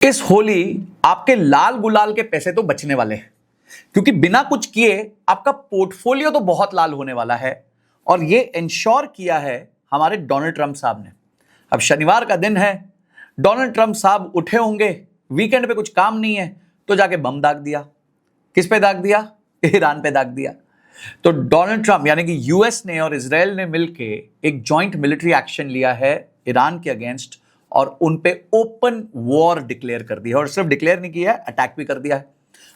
इस होली आपके लाल गुलाल के पैसे तो बचने वाले हैं, क्योंकि बिना कुछ किए आपका पोर्टफोलियो तो बहुत लाल होने वाला है। और ये इंश्योर किया है हमारे डोनाल्ड ट्रंप साहब ने। अब शनिवार का दिन है, डोनाल्ड ट्रंप साहब उठे होंगे, वीकेंड पे कुछ काम नहीं है तो जाके बम दाग दिया। किस पे दाग दिया? ईरान पे दाग दिया। तो डोनाल्ड ट्रंप यानी कि यूएस ने और इजराइल ने मिलकर एक जॉइंट मिलिट्री एक्शन लिया है ईरान के अगेंस्ट, और उन पे ओपन वॉर डिक्लेयर कर दिया। और सिर्फ डिक्लेयर नहीं किया है, अटैक भी कर दिया है।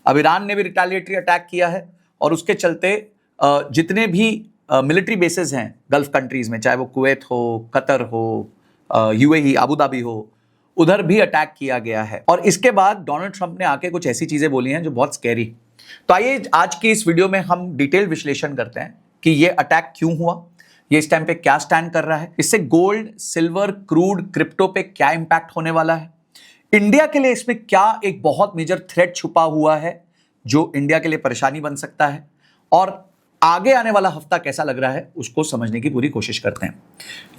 अब ईरान ने भी रिटेलिएटरी अटैक किया है, और उसके चलते जितने भी मिलिट्री बेसेस हैं गल्फ कंट्रीज में, चाहे वो कुवैत हो, कतर हो, यूएई, अबू धाबी हो, उधर भी अटैक किया गया है। और इसके बाद डोनाल्ड ट्रंप ने आके कुछ ऐसी चीजें बोली हैं जो बहुत स्कैरी। तो आइए आज की इस वीडियो में हम डिटेल विश्लेषण करते हैं कि ये अटैक क्यों हुआ, ये इस टाइम पे क्या स्टैंड कर रहा है, इससे गोल्ड, सिल्वर, क्रूड, क्रिप्टो पे क्या इंपैक्ट होने वाला है, इंडिया के लिए इसमें क्या एक बहुत मेजर थ्रेट छुपा हुआ है जो इंडिया के लिए परेशानी बन सकता है, और आगे आने वाला हफ्ता कैसा लग रहा है उसको समझने की पूरी कोशिश करते हैं।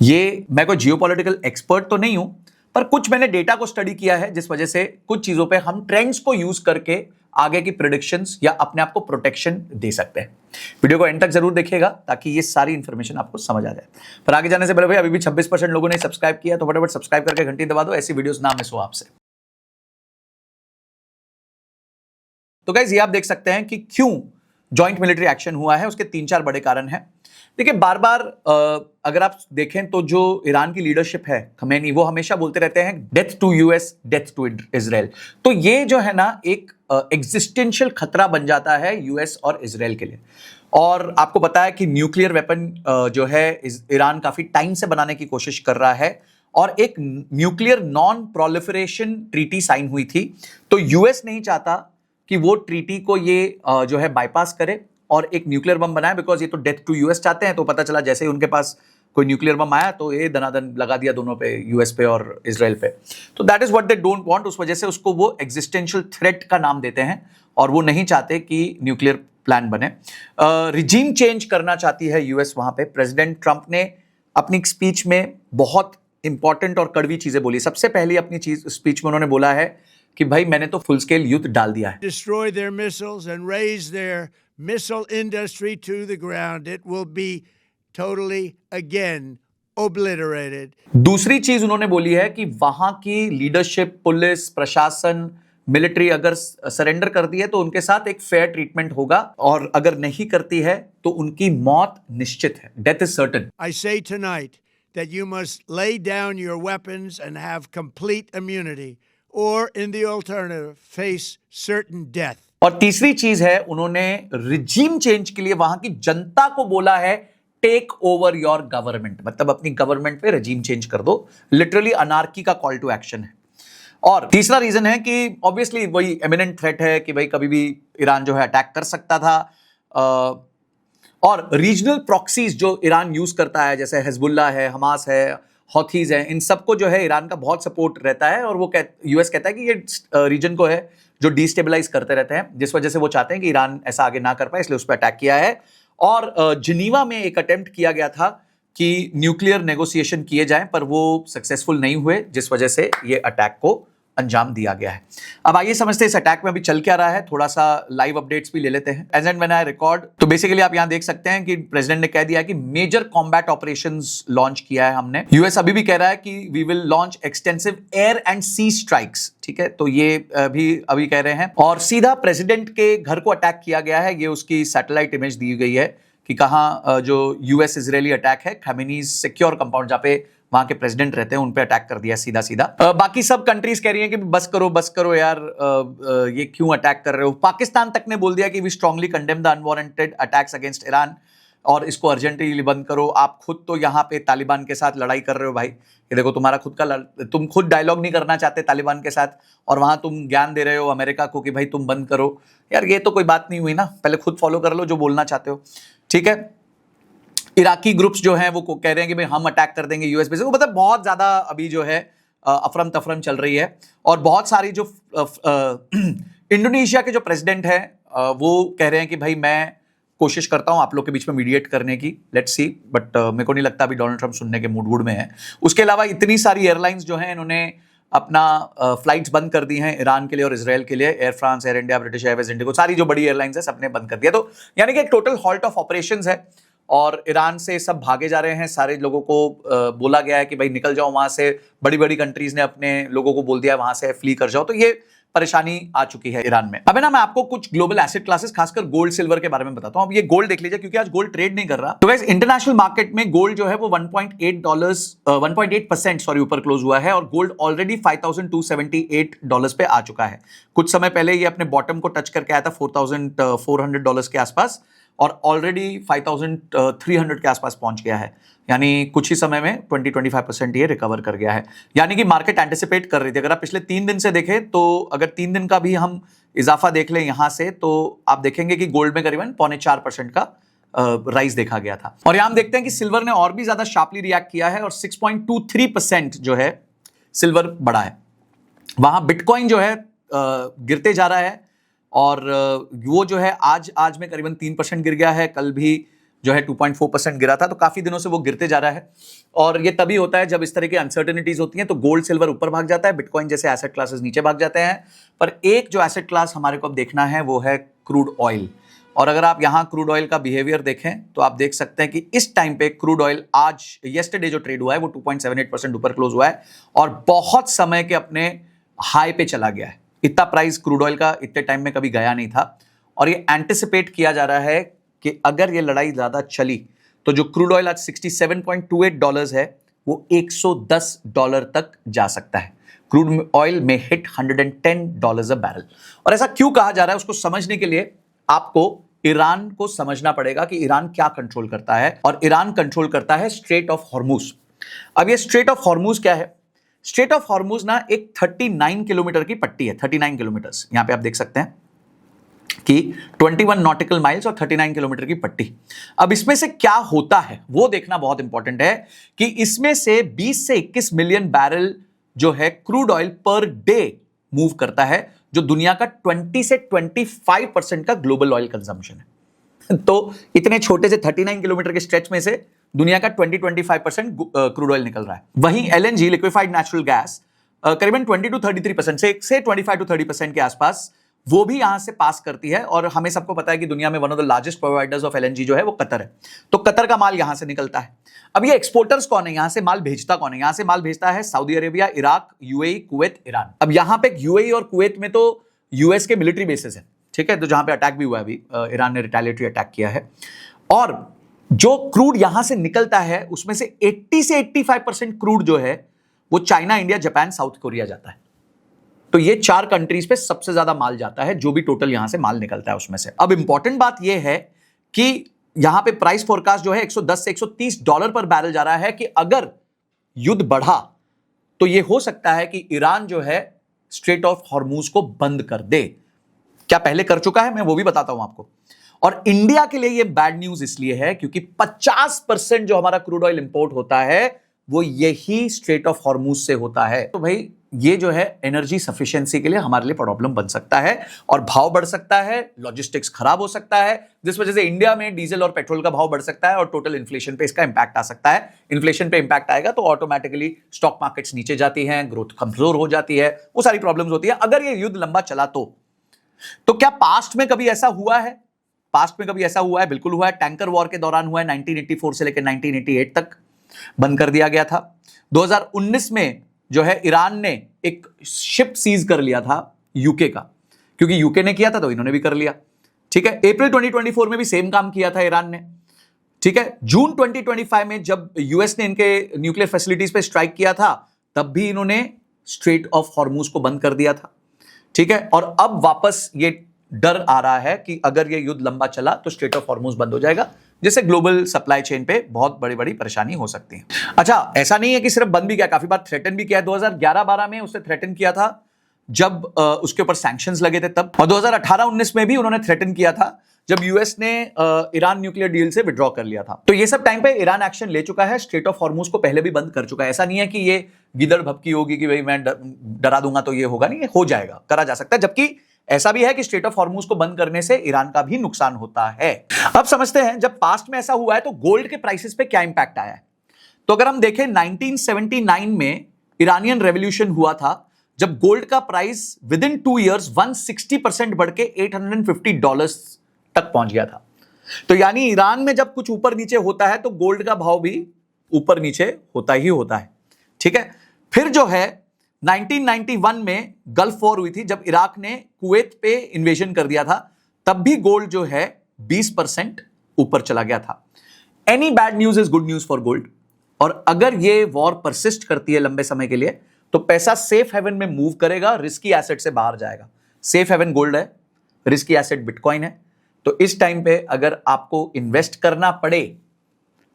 ये मैं कोई जियोपॉलिटिकल एक्सपर्ट तो नहीं हूं, पर कुछ मैंने डेटा को स्टडी किया है जिस वजह से कुछ चीजों पे हम ट्रेंड्स को यूज करके आगे की प्रेडिक्शंस या अपने आप को प्रोटेक्शन दे सकते हैं। वीडियो को एंड तक जरूर देखिएगा ताकि ये सारी इंफॉर्मेशन आपको समझ आ जाए। पर आगे जाने से पहले भाई, अभी भी 26% लोगों ने सब्सक्राइब किया, तो फटाफट सब्सक्राइब करके घंटी दबा दो, ऐसी वीडियोस ना मिस हो आपसे। तो गाइस, ये आप देख सकते हैं कि क्यों जॉइंट मिलिट्री एक्शन हुआ है। उसके 3-4 बड़े कारण हैं। देखिए, बार बार अगर आप देखें तो जो ईरान की लीडरशिप है, खमेनी, वो हमेशा बोलते रहते हैं death to US, death to Israel. तो ये जो है ना एक एग्जिस्टेंशियल खतरा बन जाता है यूएस और इजराइल के लिए। और आपको पता है कि न्यूक्लियर वेपन जो है ईरान काफी टाइम से बनाने की कोशिश कर रहा है, और एक nuclear non proliferation treaty sign हुई थी। तो यूएस नहीं चाहता कि वो ट्रीटी को ये जो है बाईपास करे और एक न्यूक्लियर बम बनाए, बिकॉज ये तो डेथ टू यूएस चाहते हैं। तो पता चला जैसे ही उनके पास कोई न्यूक्लियर बम आया तो ये दनादन लगा दिया दोनों पे, यूएस पे और इजराइल पे। तो that is what they don't want. उस वजह से उसको वो एग्जिस्टेंशियल थ्रेट का नाम देते हैं, और वो नहीं चाहते कि न्यूक्लियर प्लान बने। रिजीम चेंज करना चाहती है यूएस वहां पे। प्रेसिडेंट ट्रंप ने अपनी स्पीच में बहुत इंपॉर्टेंट और कड़वी चीजें बोली। सबसे पहली अपनी स्पीच में उन्होंने बोला है कि भाई मैंने तो फुल स्केल युद्ध डाल दिया है। Destroy their missiles and raise their missile industry to the ground. It will be totally again obliterated. दूसरी चीज उन्होंने बोली है कि वहां की लीडरशिप, पुलिस, प्रशासन, मिलिट्री अगर सरेंडर कर दी है तो उनके साथ एक फेयर ट्रीटमेंट होगा, और अगर नहीं करती है तो उनकी मौत निश्चित है। Death is certain. I say tonight that you must lay down your weapons and have complete immunity, or in the alternative, face certain death. और तीसरी चीज है, उन्होंने रिजीम चेंज के लिए वहां की जनता को बोला है टेक ओवर योर गवर्नमेंट, मतलब अपनी गवर्नमेंट पे रिजीम चेंज कर दो। लिटरली अनार्की का कॉल टू एक्शन है। और तीसरा रीजन है कि ऑब्वियसली वही एमिनेंट थ्रेट है कि भाई कभी भी ईरान जो है अटैक कर सकता था। और रीजनल प्रॉक्सीज जो ईरान यूज करता है, जैसे हिजबुल्लाह है, हमास है, हौथीज है, इन सबको जो है ईरान का बहुत सपोर्ट रहता है। और वो यूएस कहता है कि ये रीजन को है जो डिस्टेबलाइज करते रहते हैं, जिस वजह से वो चाहते हैं कि ईरान ऐसा आगे ना कर पाए, इसलिए उस पर अटैक किया है। और जिनीवा में एक अटेम्प्ट किया गया था कि न्यूक्लियर नेगोशिएशन किए जाएं, पर वो सक्सेसफुल नहीं हुए, जिस वजह से ये अटैक को अंजाम दिया गया है। अब आइए समझते हैं इस अटैक में अभी चल क्या रहा है। थोड़ा सा लाइव अपडेट्स भी ले लेते हैं as and when I record. तो बेसिकली आप यहां देख सकते हैं कि प्रेसिडेंट ने कह दिया कि मेजर कॉम्बैट ऑपरेशंस लॉन्च किया है हमने। यूएस अभी भी कह रहा है कि we will launch extensive air and sea strikes, ठीक है। तो ये भी अभी कह रहे हैं, और सीधा प्रेसिडेंट के घर को अटैक किया गया है। ये उसकी सैटेलाइट इमेज दी गई है कि कहां जो यूएस इजरायली अटैक है, खमेनीज सिक्योर कंपाउंड जहां पे वहां के प्रेसिडेंट रहते हैं, उन पे अटैक कर दिया सीधा सीधा। बाकी सब कंट्रीज कह रही हैं कि बस करो यार, ये क्यों अटैक कर रहे हो। पाकिस्तान तक ने बोल दिया कि we strongly condemn the unwanted attacks against Iran, और इसको अर्जेंटली बंद करो। आप खुद तो यहाँ पे तालिबान के साथ लड़ाई कर रहे हो भाई। ये देखो, तुम्हारा खुद का तुम खुद डायलॉग नहीं करना चाहते तालिबान के साथ, और वहां तुम ज्ञान दे रहे हो अमेरिका को कि भाई तुम बंद करो। यार ये तो कोई बात नहीं हुई ना। पहले खुद फॉलो कर लो जो बोलना चाहते हो, ठीक है। इराकी ग्रुप्स जो हैं वो कह रहे हैं कि भाई हम अटैक कर देंगे यूएस पे। मतलब बहुत ज्यादा अभी जो है अफरम तफरम चल रही है। और बहुत सारी जो इंडोनेशिया के जो प्रेसिडेंट है वो कह रहे हैं कि भाई मैं कोशिश करता हूं आप लोग के बीच में मीडिएट करने की, लेट्स सी। बट मेरे को नहीं लगता अभी डोनाल्ड ट्रंप सुनने के मूड में है। उसके अलावा इतनी सारी एयरलाइंस जो हैं इन्होंने अपना फ्लाइट्स बंद कर दी हैं ईरान के लिए और इजराइल के लिए। Air France, air India, British Airways, Indigo, सारी जो बड़ी एयरलाइंस है सबने बंद कर दिया। तो यानी कि एक टोटल हॉल्ट ऑफ ऑपरेशंस है और ईरान से सब भागे जा रहे हैं। सारे लोगों को बोला गया है कि भाई निकल जाओ वहां से। बड़ी बड़ी कंट्रीज ने अपने लोगों को बोल दिया वहां से फ्ली कर जाओ। तो ये परेशानी आ चुकी है ईरान में। अब है ना, मैं आपको कुछ ग्लोबल एसेट क्लासेस खासकर गोल्ड सिल्वर के बारे में बताता हूं। अब ये गोल्ड देख लीजिए क्योंकि आज गोल्ड ट्रेड नहीं कर रहा। तो गाइस इंटरनेशनल मार्केट में गोल्ड जो है वो 1.8% सॉरी ऊपर क्लोज हुआ है और गोल्ड ऑलरेडी $5,278 पे आ चुका है। कुछ समय पहले ये अपने बॉटम को टच करके आया था $4,400 के आसपास और ऑलरेडी 5,300 के आसपास पहुंच गया है। यानी कुछ ही समय में 20-25% ये रिकवर कर गया है। यानी कि मार्केट एंटिसिपेट कर रही थी। अगर आप पिछले 3 दिन से देखें तो अगर 3 दिन का भी हम इजाफा देख लें यहां से तो आप देखेंगे कि गोल्ड में करीबन 0.4% का राइज देखा गया था। और यहां हम देखते हैं कि सिल्वर ने और भी ज्यादा शार्पली रिएक्ट किया है और 6.23% जो है सिल्वर बढ़ा है। वहां बिटकॉइन जो है गिरते जा रहा है और वो जो है आज में करीबन 3% गिर गया है। कल भी जो है 2.4% गिरा था। तो काफी दिनों से वो गिरते जा रहा है और ये तभी होता है जब इस तरह की अनसर्टेनिटीज होती हैं तो गोल्ड सिल्वर ऊपर भाग जाता है, बिटकॉइन जैसे एसेट क्लासेस नीचे भाग जाते हैं। पर एक जो एसेट क्लास हमारे को अब देखना है वो है क्रूड ऑयल। और अगर आप यहां क्रूड ऑयल का बिहेवियर देखें तो आप देख सकते हैं कि इस टाइम पे क्रूड ऑयल आज येस्टरडे जो ट्रेड हुआ है वो 2.78% ऊपर क्लोज हुआ है और बहुत समय के अपने हाई पे चला गया है। इतना प्राइस क्रूड ऑयल का इतने टाइम में कभी गया नहीं था और ये एंटिसिपेट किया जा रहा है कि अगर ये लड़ाई ज्यादा चली तो जो क्रूड ऑयल आज $67.28 है वो $110 तक जा सकता है। क्रूड ऑयल में हिट $110 अ बैरल। और ऐसा क्यों कहा जा रहा है उसको समझने के लिए आपको ईरान को समझना पड़ेगा कि ईरान क्या कंट्रोल करता है। और ईरान कंट्रोल करता है स्ट्रेट ऑफ हॉर्मुज। अब ये स्ट्रेट ऑफ हॉर्मुज क्या है? स्ट्रेट ऑफ हॉर्मुज ना एक 39 किलोमीटर की पट्टी है। 39 किलोमीटर यहां पे आप देख सकते हैं कि 21 नॉटिकल माइल्स और 39 किलोमीटर की पट्टी। अब इसमें से क्या होता है वो देखना बहुत इंपॉर्टेंट है कि इसमें से 20 से 21 मिलियन बैरल जो है crude oil per day move करता है, जो दुनिया का 20 से 25% का ग्लोबल ऑयल कंजम्पशन है। तो इतने छोटे से 39 किलोमीटर के स्ट्रेच में से दुनिया का 20-25% क्रूड ऑयल निकल रहा है। वहीं एलएनजी लिक्विफाइड नेचुरल गैस करीबन 20-33% से 25-30% के आसपास वो भी यहां से पास करती है। और हमें सबको पता है कि दुनिया में one of the largest providers of LNG जो है वो कतर है। तो कतर का माल यहां से निकलता है। अब ये एक्सपोर्टर्स कौन है? यहां से माल भेजता कौन है? यहां से माल भेजता है Saudi Arabia, Iraq, UAE, Kuwait, Iran. अब यहां पे यूएई और कुवैत में तो यूएस के मिलिट्री बेसेस है, ठीक है, तो जहां पे अटैक भी हुआ है अभी, ईरान ने रिटेलिएटरी अटैक किया है। और जो क्रूड यहां से निकलता है उसमें से 80 से 85% क्रूड जो है वो China, India, Japan, south Korea जाता है। तो ये 4 कंट्रीज पे सबसे ज्यादा माल जाता है, जो भी टोटल यहां से माल निकलता है उसमें से। अब इंपॉर्टेंट बात यह है कि यहां पे प्राइस फोरकास्ट जो है $110 से $130 पर बैरल जा रहा है कि अगर युद्ध बढ़ा तो यह हो सकता है कि ईरान जो है स्ट्रेट ऑफ हॉर्मुज को बंद कर दे। क्या पहले कर चुका है? मैं वो भी बताता हूं आपको। और इंडिया के लिए यह बैड न्यूज इसलिए है क्योंकि 50% जो हमारा क्रूड ऑयल इंपोर्ट होता है वो यही स्ट्रेट ऑफ हॉर्मुज से होता है। तो भाई ये जो है एनर्जी सफिशिएंसी के लिए हमारे लिए प्रॉब्लम बन सकता है और भाव बढ़ सकता है, लॉजिस्टिक्स खराब हो सकता है, जिस वजह से इंडिया में डीजल और पेट्रोल का भाव बढ़ सकता है और टोटल इन्फ्लेशन पे इसका इंपैक्ट आ सकता है। इन्फ्लेशन पे इंपैक्ट आएगा तो ऑटोमेटिकली स्टॉक मार्केट्स नीचे जाती हैं, ग्रोथ कमजोर हो जाती है, वो सारी प्रॉब्लम्स होती है अगर ये युद्ध लंबा चला तो क्या पास्ट में कभी ऐसा हुआ है? पास्ट में कभी ऐसा हुआ है? बिल्कुल हुआ है। टैंकर वॉर के दौरान हुआ है, 1984 से लेकर 1988 तक बंद कर दिया गया था। 2019 में जो है ईरान ने एक शिप सीज कर लिया था यूके का, क्योंकि यूके ने किया था तो इन्होंने भी कर लिया, ठीक है। अप्रैल 2024 में भी सेम काम किया था ईरान ने, ठीक है। जून 2025 में जब यूएस ने इनके न्यूक्लियर फैसिलिटीज पे स्ट्राइक किया था तब भी इन्होंने स्ट्रेट ऑफ हॉर्मुज को बंद कर दिया था, ठीक है। और अब वापस ये डर आ रहा है कि अगर ये युद्ध लंबा चला तो स्ट्रेट ऑफ हॉर्मुज बंद हो जाएगा, जिससे ग्लोबल सप्लाई चेन पे बहुत बड़ी बड़ी परेशानी हो सकती है। अच्छा, ऐसा नहीं है कि सिर्फ बंद भी किया, काफी बार थ्रेटन भी किया है। 2011-12 में उसने थ्रेटन किया था जब उसके ऊपर सैंक्शंस लगे थे तब, और 2018-19 में भी उन्होंने थ्रेटन किया था जब यूएस ने ईरान न्यूक्लियर डील से विड्रॉ कर लिया था। तो ये सब टाइम पे ईरान एक्शन ले चुका है, स्ट्रेट ऑफ हॉर्मुज को पहले भी बंद कर चुका है। ऐसा नहीं है कि ये गिदड़ भपकी होगी कि भाई मैं डरा दूंगा तो ये होगा, नहीं, ये हो जाएगा, करा जा सकता है। जबकि ऐसा भी है कि स्ट्रेट ऑफ हॉर्मुज को बंद करने से ईरान का भी नुकसान होता है। अब समझते हैं जब पास्ट में ऐसा हुआ है तो गोल्ड के प्राइसेस पे क्या इंपैक्ट आया है। तो अगर हम देखें 1979 में इरानियन रेवोल्यूशन हुआ था, जब गोल्ड का प्राइस विद इन 2 इयर्स 160% बढ़ के $850 तक पहुंच गया था। तो यानी ईरान में जब कुछ ऊपर नीचे होता है तो गोल्ड का भाव भी ऊपर नीचे होता ही होता है, ठीक है। फिर जो है 1991 में गल्फ वॉर हुई थी, जब इराक ने कुवैत पे इन्वेजन कर दिया था, तब भी गोल्ड जो है 20% ऊपर चला गया था। Any bad news is good news for gold. और अगर ये वॉर परसिस्ट करती है लंबे समय के लिए तो पैसा सेफ हेवन में मूव करेगा, रिस्की एसेट से बाहर जाएगा। सेफ हेवन गोल्ड है, रिस्की एसेट बिटकॉइन है। तो इस टाइम पे अगर आपको इन्वेस्ट करना पड़े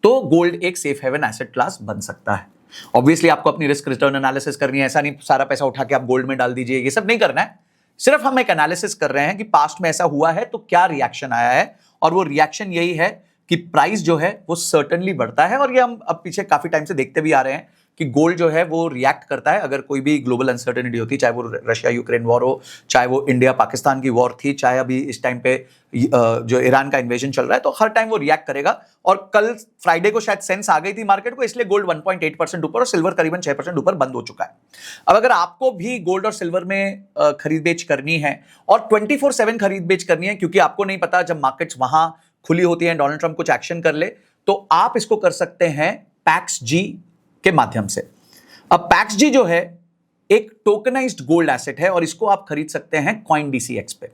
तो गोल्ड एक सेफ हेवन एसेट क्लास बन सकता है। ऑब्वियसली आपको अपनी रिस्क रिटर्न एनालिसिस करनी है, ऐसा नहीं सारा पैसा उठा के आप गोल्ड में डाल दीजिए, ये सब नहीं करना है। सिर्फ हम एक एनालिसिस कर रहे हैं कि पास्ट में ऐसा हुआ है तो क्या रिएक्शन आया है, और वो रिएक्शन यही है कि प्राइस जो है वो सर्टेनली बढ़ता है। और ये हम अब पीछे काफी टाइम से देखते भी आ रहे हैं कि गोल्ड जो है वो रिएक्ट करता है अगर कोई भी ग्लोबल अनसर्टेनिटी होती है, चाहे वो रशिया यूक्रेन वॉर हो, चाहे वो इंडिया पाकिस्तान की वॉर थी, चाहे अभी इस टाइम पे जो ईरान का इन्वेजन चल रहा है, तो हर टाइम वो रिएक्ट करेगा। और कल फ्राइडे को शायद सेंस आ गई थी मार्केट को, इसलिए गोल्ड 1.8% ऊपर और सिल्वर करीबन 6% ऊपर बंद हो चुका है। अब अगर आपको भी गोल्ड और सिल्वर में खरीद बेच करनी है और 24/7 खरीद बेच करनी है, क्योंकि आपको नहीं पता जब मार्केट्स वहां खुली होती है डोनाल्ड ट्रंप कुछ एक्शन कर ले, तो आप इसको कर सकते हैं पैक्स-जी के माध्यम से। अब पैक्स-जी जो है एक टोकनाइज्ड गोल्ड एसेट है और इसको आप खरीद सकते हैं CoinDCX पे।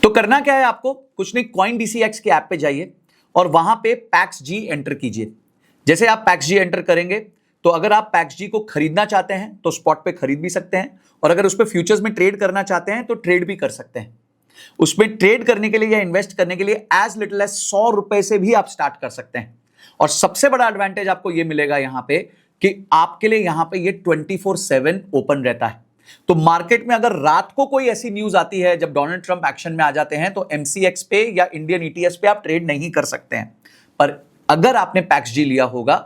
तो करना क्या है आपको, कुछ नहीं, CoinDCX के ऐप पे जाइए और वहां पे पैक्स-जी एंटर कीजिए। जैसे आप पैक्स-जी एंटर करेंगे तो अगर आप पैक्स-जी को खरीदना चाहते हैं तो स्पॉट पे खरीद भी सकते हैं, और अगर उस पे फ्यूचर्स में ट्रेड करना चाहते हैं तो ट्रेड भी कर सकते हैं। उसमें ट्रेड करने के लिए या इन्वेस्ट करने के लिए एज लिटिल एज 100 रुपए से भी आप स्टार्ट कर सकते हैं। और सबसे बड़ा एडवांटेज आपको यह मिलेगा यहां पे कि आपके लिए यहां पे ये 24/7 ओपन रहता है। तो मार्केट में अगर रात को कोई ऐसी न्यूज आती है जब डोनाल्ड ट्रंप एक्शन में आ जाते हैं तो MCX पे या इंडियन ETS पे आप ट्रेड नहीं कर सकते हैं। पर अगर आपने पैक्स-जी लिया होगा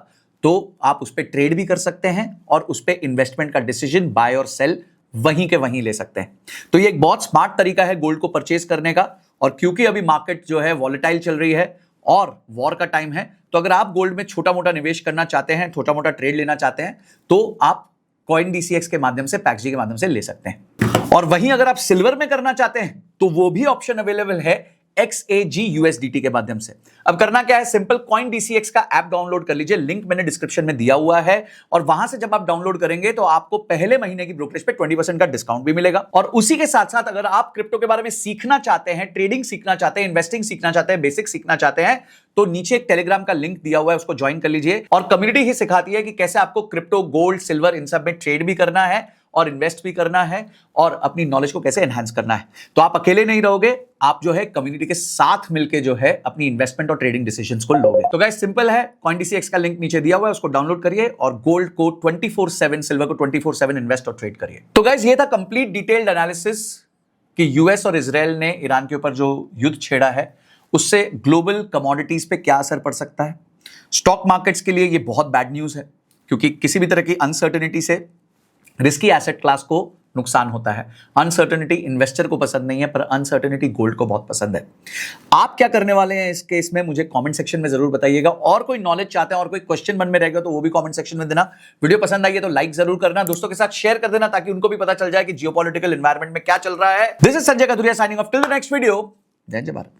तो आप उस पर ट्रेड भी कर सकते हैं और उस पर इन्वेस्टमेंट का डिसीजन बाय और सेल वहीं के वहीं ले सकते हैं। तो ये एक बहुत स्मार्ट तरीका है गोल्ड को परचेज करने का। और क्योंकि अभी मार्केट जो है वॉलेटाइल चल रही है और वॉर का टाइम है, तो अगर आप गोल्ड में छोटा मोटा निवेश करना चाहते हैं, छोटा मोटा ट्रेड लेना चाहते हैं, तो आप CoinDCX के माध्यम से, पैक्स-जी के माध्यम से ले सकते हैं। और वहीं अगर आप सिल्वर में करना चाहते हैं तो वो भी ऑप्शन अवेलेबल है XAG-USDT के माध्यम से। अब करना क्या है, सिंपल CoinDCX का ऐप डाउनलोड कर लीजिए, लिंक मैंने डिस्क्रिप्शन में दिया हुआ है। और वहां से जब आप डाउनलोड करेंगे तो आपको पहले महीने की ब्रोकरेज पे 20% का डिस्काउंट भी मिलेगा। और उसी के साथ साथ अगर आप क्रिप्टो के बारे में सीखना चाहते हैं, ट्रेडिंग सीखना चाहते हैं, इन्वेस्टिंग सीखना चाहते हैं, बेसिक सीखना चाहते हैं, तो नीचे एक टेलीग्राम का लिंक दिया हुआ है, उसको ज्वाइन कर लीजिए। और कम्युनिटी ही सिखाती है कि कैसे आपको क्रिप्टो, गोल्ड, सिल्वर इन सब में ट्रेड भी करना है और इन्वेस्ट भी करना है और अपनी नॉलेज को कैसे एनहांस करना है। तो आप अकेले नहीं रहोगे, आप जो है कम्युनिटी के साथ मिलके जो है अपनी इन्वेस्टमेंट और ट्रेडिंग डिसीजंस को लोगे। तो गाइस सिंपल है, CoinDCX का लिंक नीचे दिया हुआ है, उसको डाउनलोड करिए और गोल्ड को 24/7, सिल्वर को 24/7 इन्वेस्ट और ट्रेड करिए। तो गाइस ये था कंप्लीट डिटेल्ड एनालिसिस कि यूएस और इजराइल ने ईरान के ऊपर जो युद्ध छेड़ा है उससे ग्लोबल कमोडिटीज पे क्या असर पड़ सकता है। स्टॉक मार्केट्स के लिए ये बहुत बैड न्यूज है, क्योंकि किसी भी तरह की अनसर्टेनिटी से रिस्की एसेट क्लास को नुकसान होता है। अनसर्टेनिटी इन्वेस्टर को पसंद नहीं है, पर अनसर्टेनिटी गोल्ड को बहुत पसंद है। आप क्या करने वाले हैं इस केस में मुझे कमेंट सेक्शन में जरूर बताइएगा। और कोई नॉलेज चाहते हैं और कोई क्वेश्चन मन में रहेगा तो वो भी कमेंट सेक्शन में देना। वीडियो पसंद आई है तो लाइक जरूर करना, दोस्तों के साथ शेयर कर देना ताकि उनको भी पता चल जाए कि जियोपॉलिटिकल एनवायरनमेंट में क्या चल रहा है। This is Sanjay Kathuria signing off till the next video. जय भारत।